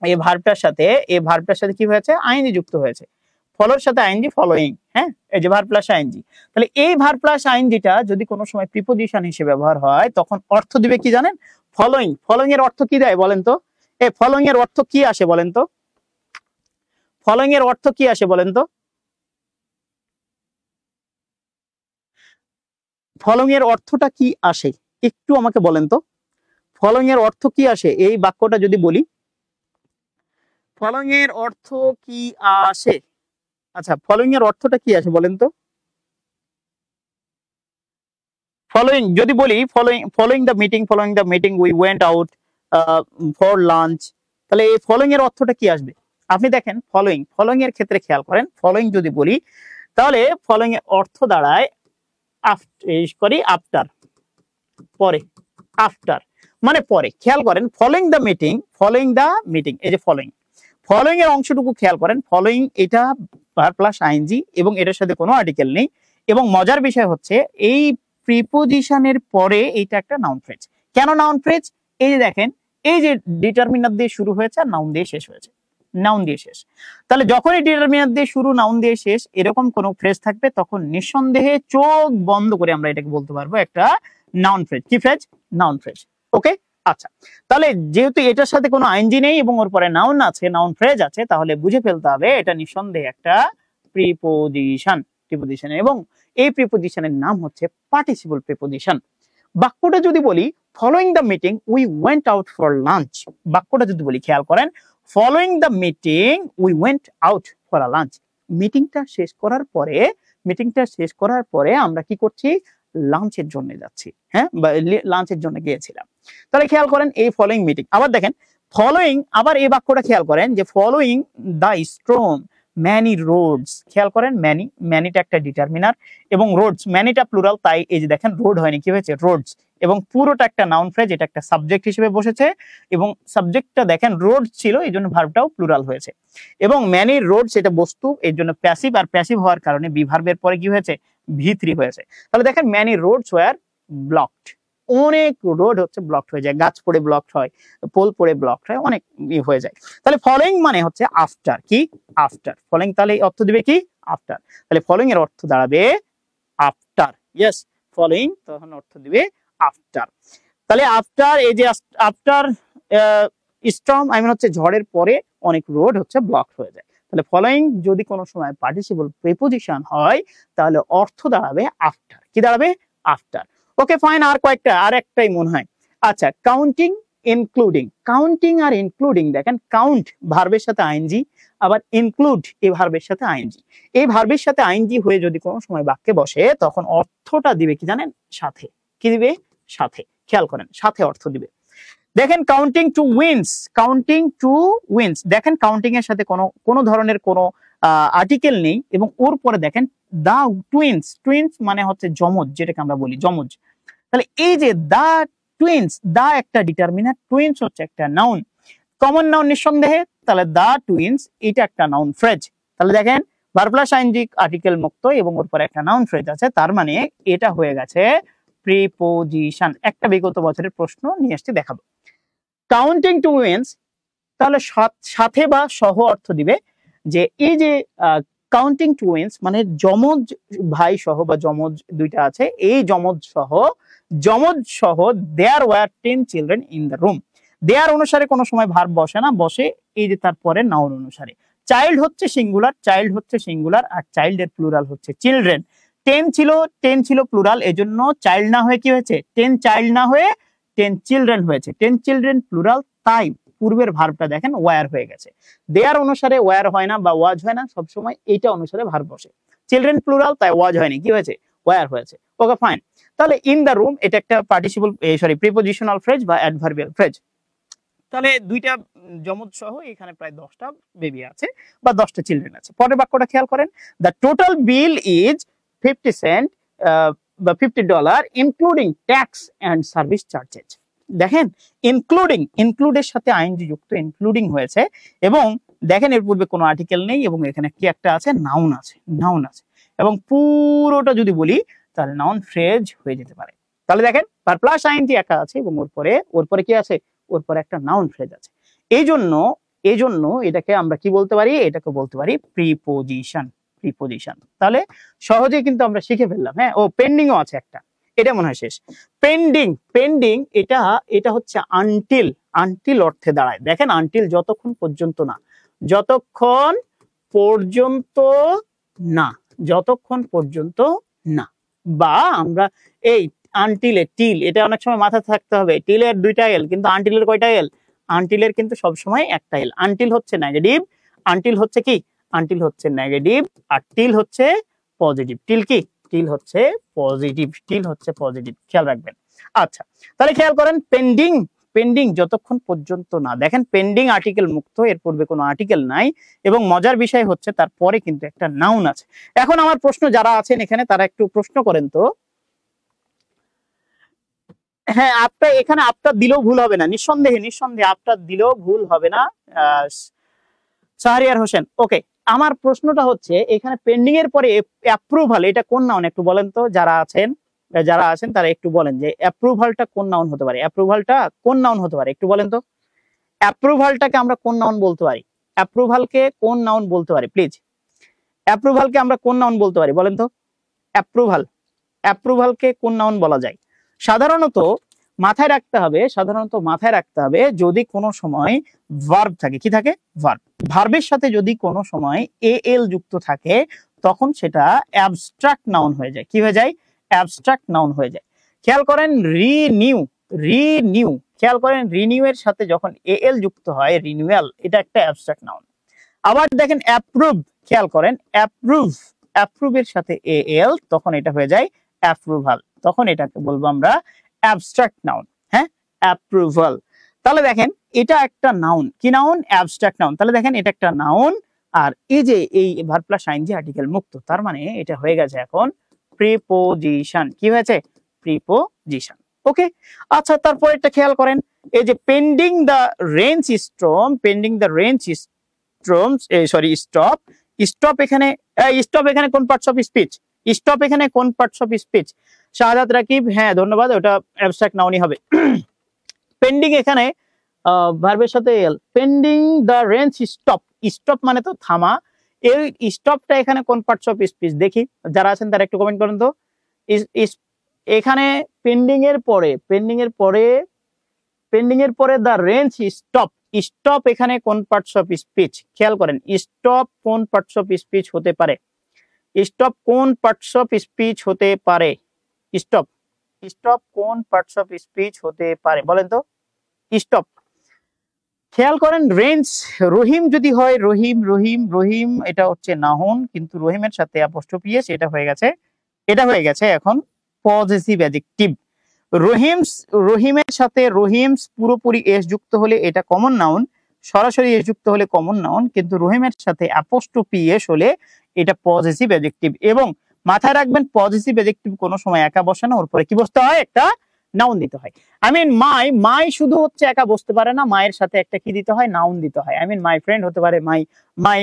এই ভার্বটার সাথে কি হয়েছে? আইএনজি যুক্ত হয়েছে। ফলোর সাথে আইএনজি, ফলোইং, হ্যাঁ, এই যে ভার্ব প্লাস আইএনজি। তাহলে এই ভার্ব প্লাস আইএনজিটা যদি কোনো সময় প্রিপোজিশন হিসেবে ব্যবহার হয়, তখন অর্থ দিবে কি জানেন? ফলোইং এর অর্থ কি দেয় বলেন তো? এই ফলোইং এর অর্থ কি আসে বলেন তো? ফলোইং এর অর্থ কি আসে বলেন তো? ফলোইং এর অর্থটা কি আসে একটু আমাকে বলেন তো? ফলোইং এর অর্থ কি আসে? এই বাক্যটা যদি বলি, ফলোইং এর অর্থ কি আসে? আচ্ছা, ফলোইং এর অর্থটা কি আসে বলেন তো? ফলোইং যদি বলি, following the meeting we went out for lunch, তাহলে এই ফলোইং এর অর্থটা কি আসবে? আপনি দেখেন ফলোইং এর ক্ষেত্রে খেয়াল করেন, ফলোইং যদি বলি তাহলে ফলোইং এর অর্থ দাঁড়ায় আফটার, পরে, আফটার মানে পরে। খেয়াল করেন ফলোইং দ্য মিটিং, এই যে ফলোইং এর অংশটুকু খেয়াল করেন, ফলোইং এটা ভার্ব প্লাস আইএনজি, এবং এটার সাথে কোনো আর্টিকেল নেই, এবং মজার বিষয় হচ্ছে এই প্রিপোজিশনের পরে এইটা একটা নাউন ফ্রেজ। কেন নাউন ফ্রেজ? এই যে দেখেন, এই যে ডিটারমিনার দিয়ে শুরু হয়েছে আর নাউন দিয়ে শেষ হয়েছে, তাহলে যখনই ডিটারমিনার দিয়ে শুরু, নাউন দিয়ে শেষ, এরকম কোন ফ্রেজ থাকবে, তখন নিঃসন্দেহে চোখ বন্ধ করে আমরা এটাকে বলতে পারবো একটা নাউন ফ্রেজ। কি ফ্রেজ? Noun phrase. ওকে, আচ্ছা। তাহলে যেহেতু এটার সাথে কোনো আইএনজি নেই এবং ওর পরে নাউন আছে, নাউন ফ্রেজ আছে, তাহলে বুঝে ফেলতে হবে এটা নিঃসন্দেহে একটা প্রিপোজিশন, এবং এই প্রিপোজিশনের নাম হচ্ছে পার্টিসিপল প্রিপোজিশন। বাক্যটা যদি বলি following the meeting we went out for lunch, বাক্যটা যদি বলি খেয়াল করেন, following the meeting we went out for a lunch, মিটিংটা শেষ করার পরে আমরা কি করছি? লাঞ্চের জন্য যাচ্ছি, হ্যাঁ, বা লাঞ্চের জন্য গিয়েছিলাম। তাহলে খেয়াল করেন এই ফলোইং মিটিং। আবার দেখেন ফলোইং, আবার এই বাক্যটা খেয়াল করেন যে following the storm many roads, খেয়াল করেন ম্যানিটা একটা ডিটারমিনার, এবং রোডস, ম্যানিটা প্লুরাল, তাই এই যে দেখেন রোড হয়নি, কি হয়েছে? রোডস, এবং পুরোটা একটা নাউন ফ্রেজ, এটা একটা সাবজেক্ট হিসেবে বসেছে, এবং সাবজেক্টটা দেখেন রোড ছিল, এই জন্য ভার্বটাও প্লুরাল হয়েছে, এবং ম্যানি রোডস এটা বস্তু, এর জন্য প্যাসিভ, আর প্যাসিভ হওয়ার কারণে বি ভার্বের পরে কি হয়েছে? ভি3 হয়েছে। তাহলে দেখেন ম্যানি রোডস ওয়্যার ব্লকড, অনেক রোড হচ্ছে ব্লকড হয়ে যায়, গাছ পড়ে ব্লকড হয়, পোল পড়ে ব্লকড হয়, অনেক হয়ে যায়। তাহলে ফলোইং মানে হচ্ছে আফটার, কি? আফটার। ফলোইং তাহলে অর্থ দিবে কি? আফটার। তাহলে ফলোইং এর অর্থ দাঁড়াবে আফটার। ইয়েস, ফলোইং তখন অর্থ দিবে আফটার। তাহলে আফটার, এই যে আফটার স্টর্ম, আই মিন হচ্ছে ঝড়ের পরে অনেক রোড হচ্ছে ব্লকড হয়ে যায়। তাহলে ফলোইং যদি কোনো সময় পার্টিসিপল প্রিপোজিশন হয়, তাহলে অর্থ দাঁড়াবে আফটার। কি দাঁড়াবে? আফটার। ওকে ফাইন, আর একটাই মনে হয়। আচ্ছা, কাউন্টিং, কাউন্টিং আর ইনক্লুডিং, দেখেন কাউন্ট ভার্বের সাথে আইএনজি, আবার ইনক্লুড এই ভার্বের সাথে আইএনজি। এই ভার্বের সাথে আইএনজি হয়ে যদি কোনো সময় বাক্যে বসে, তখন অর্থটা দিবে কি জানেন? সাথে। কি দিবে? সাথে। খেয়াল করেন, সাথে অর্থ দিবে। দেখেন কাউন্টিং টু উইন্স, দেখেন কাউন্টিং এর সাথে কোনো ধরনের কোনো আর্টিকেল নেই, এবং ওর পরে দেখেন দা টুইন্স মানে হচ্ছে যমজ, যেটাকে আমরা বলি যমজ। তাহলে এই যে দা টুইন্স, দা একটা ডিটারমিনার, টুইন্স হচ্ছে একটা নাউন, কমন নাউন নিঃসন্দেহে, তাহলে দা টুইনস এটা একটা নাউন ফ্রেজ। তাহলে দেখেন ভার্ব প্লাস আইএনজি আর্টিকেল মুক্ত এবং ওর পরে একটা নাউন ফ্রেজ আছে, তার মানে এটা হয়ে গেছে প্রিপোজিশন। একটা বিগত বছরের প্রশ্ন নিয়ে আসতে দেখাবো। কাউন্টিং টুইনস, তাহলে সাথে বা সহ অর্থ দিবে যে এই যে কাউন্টিং টুইনস মানে যমজ ভাই সহ বা যমজ দুইটা আছে, এই যমজ সহ there were 10 children in the room. There অনুসারে কোনো সময় ভার্ব বসে না, বসে এই যে তারপরে নাউন অনুসারে। চাইল্ড হচ্ছে সিঙ্গুলার আর চাইল্ডের প্লুরাল হচ্ছে চিলড্রেন। 10 ছিল প্লুরাল, এজন্য চাইল্ড না হয়ে কি হয়েছে, 10 চাইল্ড না হয়ে 10 চিলড্রেন হয়েছে। 10 চিলড্রেন প্লুরাল, তাই পূর্বের ভার্বটা দেখেন ওয়ার হয়ে গেছে। দেয়ার অনুসারে ওয়ার হয় না বা ওয়াজ হয় না, সবসময় এইটা অনুসারে ভার্ব বসে। চিলড্রেন প্লুরাল, তাই ওয়াজ হয়নি, কি হয়েছে, ওয়ার হয়েছে। Okay fine. তাহলে ইন দ্য রুম এটা একটা পার্টিসিপল প্রিপোজিশনাল ফ্রেজ বা অ্যাডভার্বিয়াল ফ্রেজ। তাহলে দুইটা যমজ সহ এখানে প্রায় 10টা বেবি আছে বা 10টা চিলড্রেন আছে। পরের বাক্যটা খেয়াল করেন, the total bill is 50 cent বা $50 including tax and service charges. দেখেন ইনক্লুডের সাথে আইএনজি যুক্ত, ইনক্লুডিং হয়েছে, এবং দেখেন এর পূর্বে কোনো আর্টিকেল নেই এবং এখানে কি একটা আছে, নাউন আছে এবং পুরোটা যদি বলি তাহলে নাউন ফ্রেজ হয়ে যেতে পারে। তাহলে দেখেন ভার্ব প্লাস আইএনজি একা আছে এবং ওর পরে কি আছে, ওর পরে একটা নাউন ফ্রেজ আছে। এই জন্য এটাকে আমরা কি বলতে পারি, এটাকে বলতে পারি প্রিপোজিশন। তাহলে সহজেই কিন্তু আমরা শিখে ফেললাম। হ্যাঁ, ও পেন্ডিংও আছে একটা, এটা মনে হয় শেষ। পেন্ডিং এটা হচ্ছে আনটিল অর্থে দাঁড়ায়। দেখেন আনটিল যতক্ষণ পর্যন্ত না, বা আমরা এই আনটিলের টিল, এটা অনেক সময় মাথায় থাকতে হবে, টিলের 2টা এল, কিন্তু আনটিলের কয়টা এল, আনটিলের কিন্তু সবসময় একটা এল। আনটিল হচ্ছে নেগেটিভ, আনটিল হচ্ছে কি, আনটিল হচ্ছে নেগেটিভ, আর টিল হচ্ছে পজিটিভ। টিল হচ্ছে পজিটিভ, খেয়াল রাখবেন। আচ্ছা, তাহলে খেয়াল করেন পেন্ডিং যতক্ষণ পর্যন্ত না, দেখেন পেন্ডিং আর্টিকেল মুক্ত, এর পূর্বে কোনো আর্টিকেল নাই, এবং মজার বিষয় হচ্ছে তারপরে কিন্তু একটা নাউন আছে। এখন আমার প্রশ্ন, যারা আছেন এখানে তারা একটু প্রশ্ন করেন তো। হ্যাঁ, এখানে আপনার দিলেও ভুল হবে না, নিঃসন্দেহে আপনার দিলেও ভুল হবে না। শাহরিয়ার হোসেন, ওকে। আমার প্রশ্নটা হচ্ছে এখানে পেন্ডিং এর পরে অ্যাপ্রুভাল, এটা কোন নাউন একটু বলেন তো, যারা আছেন তারা একটু বলেন যে অ্যাপ্রুভালটা কোন নাউন হতে পারে, একটু বলেন তো। অ্যাপ্রুভালটাকে আমরা কোন নাউন বলতে পারি, প্লিজ। অ্যাপ্রুভালকে আমরা কোন নাউন বলতে পারি বলেন তো। অ্যাপ্রুভালকে কোন নাউন বলা যায়? সাধারণত মাথায় রাখতে হবে যদি কোনো সময় ভার্ব থাকে, কি থাকে, ভার্বের সাথে যদি কোনো সময় এল যুক্ত থাকে তখন সেটা অ্যাবস্ট্রাক্ট নাউন হয়ে যায়। কি হয়ে যায়? অ্যাবস্ট্রাক্ট নাউন হয়ে যায়। খেয়াল করেন রিনিউ, খেয়াল করেন রিনিউ এর সাথে যখন এল যুক্ত হয়, রিনিউয়াল, এটা একটা অ্যাবস্ট্রাক্ট নাউন। আবার দেখেন অ্যাপ্রুভ, খেয়াল করেন অ্যাপ্রুভ এর সাথে এল, তখন এটা হয়ে যায় অ্যাপ্রুভাল, তখন এটাকে বলবো আমরা অ্যাবস্ট্রাক্ট নাউন। হ্যাঁ, অ্যাপ্রুভাল। তাহলে দেখেন এটা একটা নাউন, কি নাউন? Abstract noun. তাহলে দেখেন এটা একটা নাউন, আর এই যে এই ভার্ব প্লাস আইএনজি আর্টিকেল মুক্ত, তার মানে এটা হয়ে গেছে এখন প্রিপোজিশন। কি হয়েছে? প্রিপোজিশন। ওকে, আচ্ছা, তারপর এটা খেয়াল করেন, এই যে pending the range storm, stop এখানে কোন পার্টস অফ স্পিচ? শাহাদাত রাকিব, হ্যাঁ ধন্যবাদ, ওটা অ্যাবস্ট্রাক্ট নাউনই হবে। পেন্ডিং এখানে ভার্বের সাথে এল, পেন্ডিং দ্য রেঞ্জ স্টপ মানে তো থামা, এই স্টপটা এখানে কোন পার্টস অফ স্পিচ দেখি, যারা আছেন তারা একটু কমেন্ট করেন তো। এখানে পেন্ডিং এর পরে দ্য রেঞ্জ স্টপ এখানে কোন পার্টস অফ স্পিচ? খেয়াল করেন স্টপ কোন পার্টস অফ স্পিচ হতে পারে? স্টপ কোন পার্টস অফ স্পিচ হতে পারে? স্টপ কোন পার্টস অফ স্পিচ হতে পারে বলেন তো। স্টপ, খেয়াল করেন রেঞ্জ, রহিম যদি হয়, রহিম এটা হচ্ছে নাউন, কিন্তু রহিমের সাথে অ্যাপোস্ট্রফি এস, এটা হয়ে গেছে এখন পজেসিভ অ্যাডজেক্টিভ। রহিমের সাথে রহিমস পুরোপুরি এস যুক্ত হলে এটা কমন নাউন, সরাসরি এস যুক্ত হলে কমন নাউন, কিন্তু রহিমের সাথে অ্যাপোস্ট্রফি এস হলে এটা পজেসিভ অ্যাডজেক্টিভ। এবং মাথায় রাখবেন পজেসিভ অ্যাডজেক্টিভ কোনো সময় একা বসে না, ওর পরে কি বসতে হয়? একটা নাউন দিতে হয়। আই মিন মাই শুধু হচ্ছে একা বসতে পারে না, মায়ের সাথে একটা কি দিতে হয়, নাউন দিতে হয়। আই মিন মাই ফ্রেন্ড হতে পারে, মাই মাই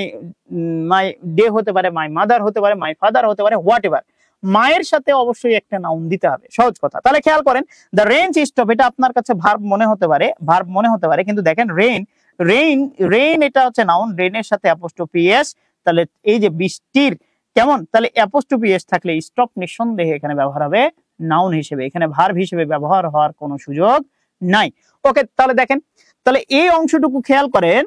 মাই ডে হতে পারে, মাই মাদার হতে পারে, মাই ফাদার হতে পারে, হোয়াট এভার। মায়ের সাথে অবশ্যই একটা নাউন দিতে হবে, সহজ কথা। তাহলে খেয়াল করেন, দ্য রেইন স্টপ, এটা আপনার কাছে ভার্ব মনে হতে পারে, কিন্তু দেখেন রেইন এটা হচ্ছে নাউন, রেইনের সাথে অ্যাপোস্ট্রফি এস, তাহলে এই যে বৃষ্টির কেমন, তাহলে অ্যাপোস্ট্রফি এস থাকলে স্টপ নিঃসন্দেহে এখানে ব্যবহার হবে নাউন হিসেবে, এখানে ভার্ব হিসেবে ব্যবহার হওয়ার কোনো সুযোগ নাই। ওকে, তাহলে দেখেন, তাহলে এই অংশটুকু খেয়াল করেন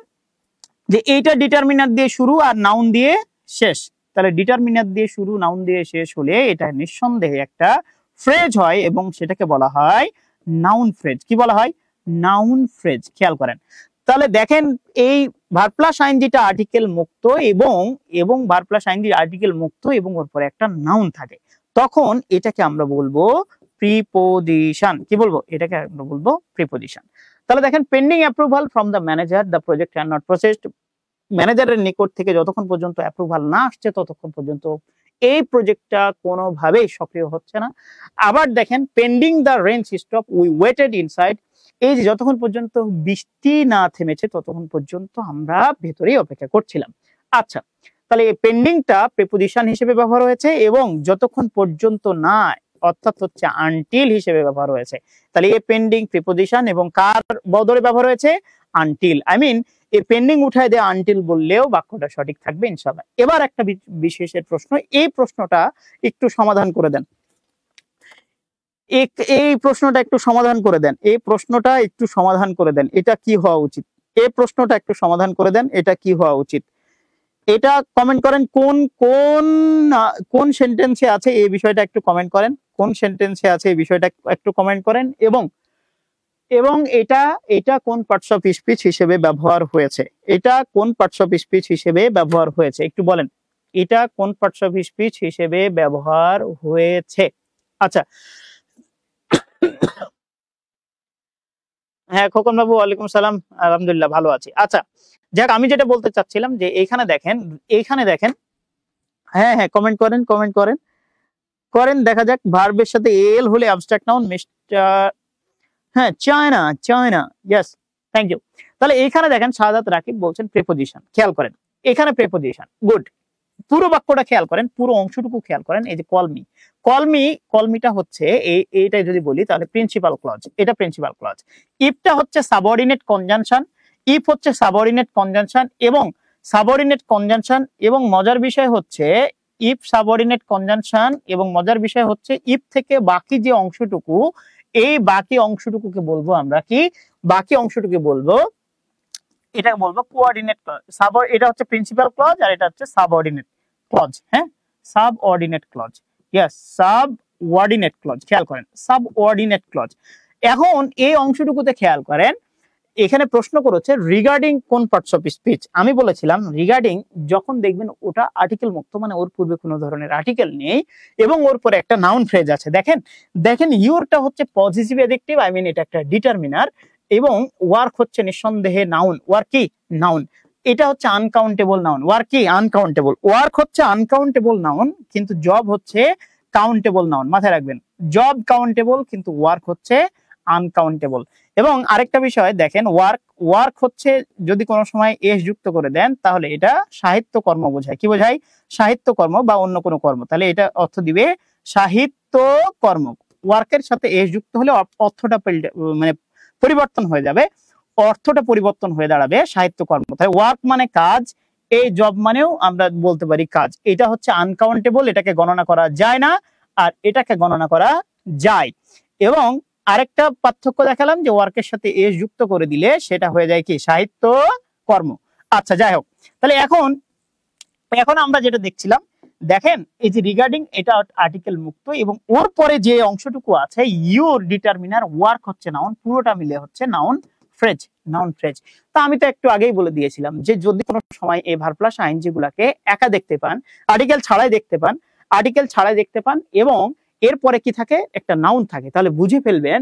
যে এইটা ডিটারমিনার দিয়ে শুরু আর নাউন দিয়ে শেষ। তাহলে ডিটারমিনার দিয়ে শুরু, নাউন দিয়ে শেষ হলে এটা নিঃসন্দেহে একটা ফ্রেজ হয় এবং সেটাকে বলা হয় নাউন ফ্রেজ। কি বলা হয়? Noun phrase. খেয়াল করেন, তাহলে দেখেন এই ভার্ব প্লাস আইএনজিটা আর্টিকেল মুক্ত এবং ভার্ব প্লাস আইএনজি আর্টিকেল মুক্ত এবং ওর পরে একটা নাউন থাকে, তখন এটাকে আমরা বলবো প্রিপোজিশন। কি বলবো? এটাকে আমরা বলবো প্রিপোজিশন। তাহলে দেখেন, pending approval from the manager, the project can not processed. ম্যানেজারের নিকট থেকে যতক্ষণ পর্যন্ত অ্যাপ্রুভাল না আসছে ততক্ষণ পর্যন্ত এই প্রজেক্টটা কোনোভাবেই সক্রিয় হচ্ছে না। আবার দেখেন, pending the rain stop we weighted inside, এই যে যতক্ষণ পর্যন্ত বৃষ্টি না থেমেছে ততক্ষণ পর্যন্ত আমরা ভেতরেই অপেক্ষা করছিলাম। আচ্ছা, তাহলে এই পেন্ডিংটা প্রিপোজিশন হিসেবে ব্যবহার হয়েছে এবং যতক্ষণ পর্যন্ত না, অর্থাৎ হচ্ছে আনটিল হিসেবে ব্যবহার হয়েছে। তাহলে এই পেন্ডিং প্রিপোজিশন এবং কার বদলে ব্যবহার হয়েছে? আনটিল। আই মিন এই পেন্ডিং উঠায় দিয়ে আনটিল বললেও বাক্যটা সঠিক থাকবে ইনশাআল্লাহ। এবার একটা বিশেষের প্রশ্ন, এই প্রশ্নটা একটু সমাধান করে দেন। এই প্রশ্নটা একটু সমাধান করে দেন, এই প্রশ্নটা একটু সমাধান করে দেন, এটা কি হওয়া উচিত? এই প্রশ্নটা একটু সমাধান করে দেন, এটা কি হওয়া উচিত? এটা কমেন্ট করেন, কোন সেন্টেন্সে আছে এই বিষয়টা একটু কমেন্ট করেন, কোন সেন্টেন্সে আছে এই বিষয়টা একটু কমেন্ট করেন, এবং এটা কোন পার্টস অফ স্পিচ হিসেবে ব্যবহার হয়েছে, এটা কোন পার্টস অফ স্পিচ হিসেবে ব্যবহার হয়েছে একটু বলেন, এটা কোন পার্টস অফ স্পিচ হিসেবে ব্যবহার হয়েছে। আচ্ছা, হ্যাঁ খোকন বাবু, ওয়ালাইকুম সালাম, আলহামদুলিল্লাহ ভালো আছি। আচ্ছা যাক, আমি যেটা বলতে চাচ্ছিলাম যে এইখানে দেখেন, হ্যাঁ কমেন্ট করেন, দেখা যাক। ভার্বের সাথে এল হলে অ্যাবস্ট্রাক্ট নাউন, মিস্টার, হ্যাঁ চায়না, ইয়েস, থ্যাংক ইউ। তাহলে এইখানে দেখেন শাহাদাত রাকিব বলছেন প্রিপোজিশন। খেয়াল করেন, এখানে প্রিপোজিশন, গুড। পুরো বাক্যটা খেয়াল করেন, পুরো অংশটুকু খেয়াল করেন। এই যে কলমিটা হচ্ছে এইটাই যদি বলি তাহলে প্রিন্সিপাল ক্লজ, এটা প্রিন্সিপাল ক্লজ। ইফটা হচ্ছে সাবঅর্ডিনেট কনজাংশন, এবং মজার বিষয় হচ্ছে ইফ সাবঅর্ডিনেট কনজাংশন এবং মজার বিষয় হচ্ছে ইফ থেকে বাকি যে অংশটুকু, এই বাকি অংশটুকুকে বলবো আমরা কি? বাকি অংশটুকু বলবো, এটাকে বলবো কোঅর্ডিনেট ক্লজ। এটা হচ্ছে প্রিন্সিপাল ক্লজ আর এটা হচ্ছে সাবঅর্ডিনেট ক্লজ। হ্যাঁ, subordinate clause, yes, subordinate clause. খেয়াল করেন, সাবঅর্ডিনেট ক্লজ। এখন এই অংশটুকুতে খেয়াল করেন, এখানে প্রশ্ন করেছে রিগার্ডিং কোন পার্টস অফ স্পিচ। আমি বলেছিলাম রিগার্ডিং যখন দেখবেন ওটা আর্টিকেল মুক্ত, মানে ওর পূর্বে কোনো ধরনের আর্টিকেল নেই এবং ওর পরে একটা নাউন ফ্রেজ আছে। দেখেন ইউরটা হচ্ছে পজিটিভ অ্যাডজেক্টিভ, আই মিন এটা একটা ডিটারমিনার, এবং ওয়ার্ক হচ্ছে নিঃসন্দেহে নাউন। ওয়ার্ক কি? নাউন। এটা হচ্ছে আনকাউন্টেবল নাউন। ওয়ার্ক কি? আনকাউন্টেবল। ওয়ার্ক হচ্ছে আনকাউন্টেবল নাউন, কিন্তু জব হচ্ছে কাউন্টেবল নাউন। মাথায় রাখবেন, জব কাউন্টেবল কিন্তু ওয়ার্ক হচ্ছে আনকাউন্টেবল। এবং আরেকটা বিষয় দেখেন, ওয়ার্ক হচ্ছে যদি কোনো সময় এস যুক্ত করে দেন তাহলে এটা সাহিত্য কর্ম বোঝায়। কি বোঝায়? সাহিত্য কর্ম বা অন্য কোনো কর্ম, তাহলে এটা অর্থ দিবে সাহিত্য কর্ম। ওয়ার্কের সাথে এস যুক্ত হলে অর্থটা মানে পরিবর্তন হয়ে যাবে, অর্থটা পরিবর্তন হয়ে দাঁড়াবে সাহিত্য কর্ম। তাই ওয়ার্ক মানে কাজ, এই জব মানেও আমরা বলতে পারি কাজ। এটা হচ্ছে আনকাউন্টেবল, এটাকে গণনা করা যায় না, আর এটাকে গণনা করা যায়। এবং আরেকটা পার্থক্য দেখালাম যে ওয়ার্কের সাথে এস যুক্ত করে দিলে সেটা হয়ে যায় কি? সাহিত্য কর্ম। আচ্ছা যাই হোক, তাহলে এখন আমরা যেটা দেখছিলাম, দেখেন এই যে রিগার্ডিং, এটা আর্টিকেল মুক্ত এবং ওর পরে যে অংশটুকু আছে ইউর ডিটারমিনার, ওয়ার্ক হচ্ছে নাউন, পুরোটা মিলে হচ্ছে নাউন ফ্রেজ। তা আমি তো একটু আগেই বলে দিয়েছিলাম যে যদি কোনো সময় এই ভার্ব প্লাস আইএনজি গুলাকে একা দেখতে পান, আর্টিকেল ছাড়াই দেখতে পান এবং এরপরে কি থাকে? একটা নাউন থাকে, তাহলে বুঝে ফেলবেন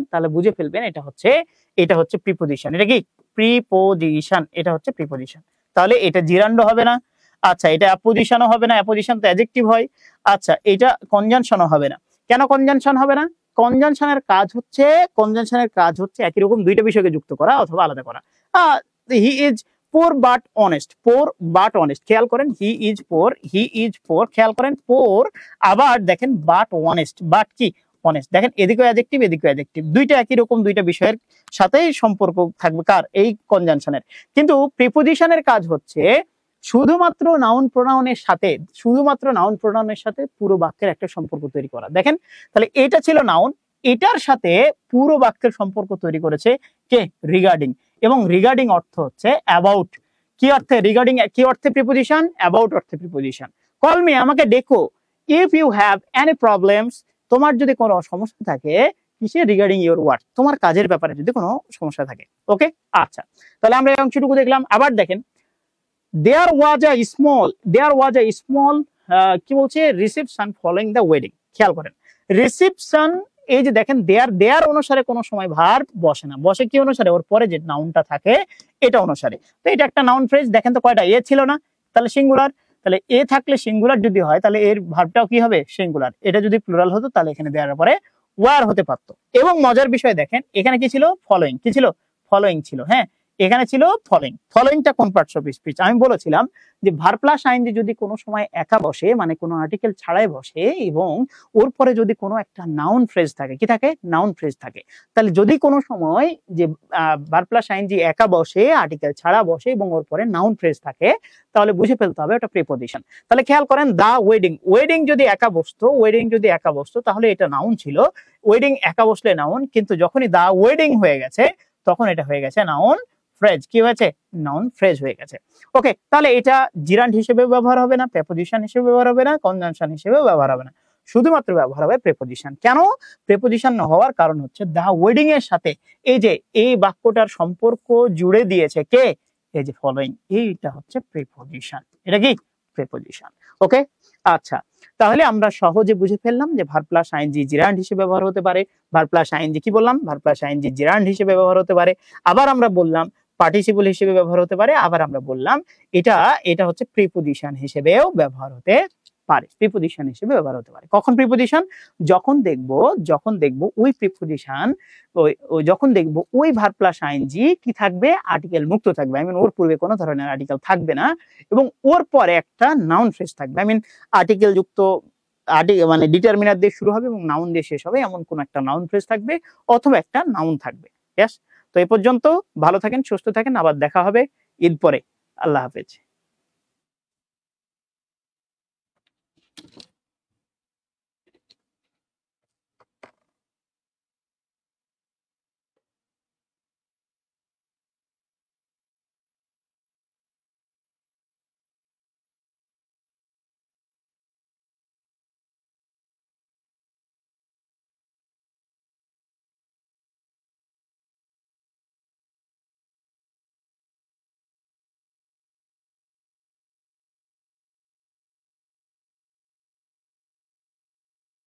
এটা হচ্ছে প্রিপোজিশন। এটা কি? প্রিপোজিশন, এটা হচ্ছে প্রিপোজিশন। তাহলে এটা জিরান্ড হবে না। আচ্ছা, এটা অ্যাপোজিশনও হবে না, অ্যাপোজিশন তো অ্যাডজেক্টিভ হয়। আচ্ছা, এটা কনজাংশনও হবে না। কেন কনজাংশন হবে না? কনজাংশনের কাজ হচ্ছে একই রকম দুইটা বিষয়কে যুক্ত করা অথবা আলাদা করা। He is poor but honest, খেয়াল করেন হি ইজ পোর, খেয়াল করেন পোর, আবার দেখেন বাট অনেস্ট, বাট কি অনেস্ট, দেখেন এদিকেও অ্যাডজেক্টিভ এদিকেও অ্যাডজেক্টিভ, দুইটা একই রকম দুইটা বিষয়ের সাথেই সম্পর্ক থাকবে কার, এই কনজাংশনের। কিন্তু প্রিপোজিশনের কাজ হচ্ছে শুধুমাত্র নাউন প্রোনাউনের সাথে পুরো বাক্যের একটা সম্পর্ক তৈরি করা। দেখেন তাহলে এটা ছিল নাউন, এটার সাথে পুরো বাক্যের সম্পর্ক তৈরি করেছে কে, রিগার্ডিং, এবং রিগার্ডিং অর্থ হচ্ছে অ্যাবাউট। কি অর্থে রিগার্ডিং, কি অর্থে প্রিপোজিশন, অ্যাবাউট অর্থে প্রিপোজিশন। কল মি, আমাকে ডেকো, if you have any problems, তোমার যদি কোনো সমস্যা থাকে, কিসে, রিগার্ডিং ইউর ওয়ার্ক, তোমার কাজের ব্যাপারে যদি কোনো সমস্যা থাকে। ওকে, আচ্ছা, তাহলে আমরা এই অংশটুকু দেখলাম। আবার দেখেন there was a small কি বলছে, রিসেপশন ফলোইং দ্য ওয়েডিং। খেয়াল করেন রিসেপশন, এই যে দেখেন দেয়ার অনুসারে কোনো সময় ভার্ব বসে না, বসে কি অনুসারে, ওর পরে যে নাউনটা থাকে এটা অনুসারে। তো এটা একটা নাউন ফ্রেজ, দেখেন তো কয়টা, এ ছিল না, তাহলে সিঙ্গুলার, তাহলে এ থাকলে সিঙ্গুলার যদি হয় তাহলে এর ভার্বটাও কি হবে, সিঙ্গুলার। এটা যদি প্লুরাল হতো তাহলে এখানে দেয়ার পরে ওয়ার হতে পারতো। এবং মজার বিষয় দেখেন এখানে কি ছিল, ফলোইং, কি ছিল, ফলোইং ছিল। হ্যাঁ, এখানে ছিল ফলোইংটা কোন পার্টস অফ স্পিচ, আমি বলেছিলাম যে ভার্ব প্লাস আইএনজি যদি কোনো সময় একা বসে, মানে কোনো আর্টিকেল ছাড়াই বসে, এবং ওর পরে যদি কোনো একটা নাউন ফ্রেজ থাকে, কি থাকে, নাউন ফ্রেজ থাকে, তাহলে যদি কোনো সময় যে ভার্ব প্লাস আইএনজি একা বসে, আর্টিকেল ছাড়া বসে, এবং ওর পরে নাউন ফ্রেজ থাকে, তাহলে বুঝে ফেলতে হবে ওটা প্রিপোজিশন। তাহলে খেয়াল করেন দা ওয়েডিং যদি একা বসতো তাহলে এটা নাউন ছিল, ওয়েডিং একা বসলে নাউন, কিন্তু যখনই দা ওয়েডিং হয়ে গেছে তখন এটা হয়ে গেছে নাউন ফ্রেজ। কি হয়েছে, নাউন ফ্রেজ হয়ে গেছে। ওকে, তাহলে এটা জিরান্ড হিসেবে ব্যবহার হবে না, প্রেপোজিশন হিসেবে ব্যবহার হবে না, কনজাংশন হিসেবে ব্যবহার হবে না, শুধুমাত্র ব্যবহার হবে প্রেপোজিশন। কেন প্রেপোজিশন হওয়ার কারণ হচ্ছে দা ওয়েডিং এর সাথে এই যে এই বাক্যটার সম্পর্ক জুড়ে দিয়েছে কে, এই যে ফলোইং, এইটা হচ্ছে প্রেপোজিশন। এটা কি প্রেপোজিশন। ওকে, আচ্ছা, তাহলে আমরা সহজে বুঝে ফেললাম যে ভার্ব প্লাস আইএনজি জিরান্ড হিসেবে ব্যবহার হতে পারে, ভার্ব প্লাস আইএনজি কি বললাম, ভার্ব প্লাস আইএনজি জিরান্ড হিসেবে ব্যবহার হতে পারে, আবার আমরা বললাম পার্টিসিপল হিসেবে ব্যবহার হতে পারে, আবার আমরা বললাম এটা হচ্ছে প্রিপোজিশন হিসেবেও ব্যবহার হতে পারে, প্রিপোজিশন হিসেবে ব্যবহার হতে পারে। কখন প্রিপোজিশন, যখন দেখব ওই প্রিপোজিশন, যখন দেখব ওই ভার্ব প্লাস আইএনজি কি থাকবে, আর্টিকেল মুক্ত থাকবে, আই মিন ওর পূর্বে কোনো ধরনের আর্টিকেল থাকবে না, এবং ওর পরে একটা নাউন ফ্রেজ থাকবে, আই মিন আর্টিকেল যুক্ত, মানে ডিটারমিনার দিয়ে শুরু হবে এবং নাউন দিয়ে শেষ হবে, এমন কোন একটা নাউন ফ্রেজ থাকবে অথবা একটা নাউন থাকবে। তো এই পর্যন্ত ভালো থাকেন, সুস্থ থাকেন, আবার দেখা হবে ঈদ পরে। আল্লাহ হাফেজ।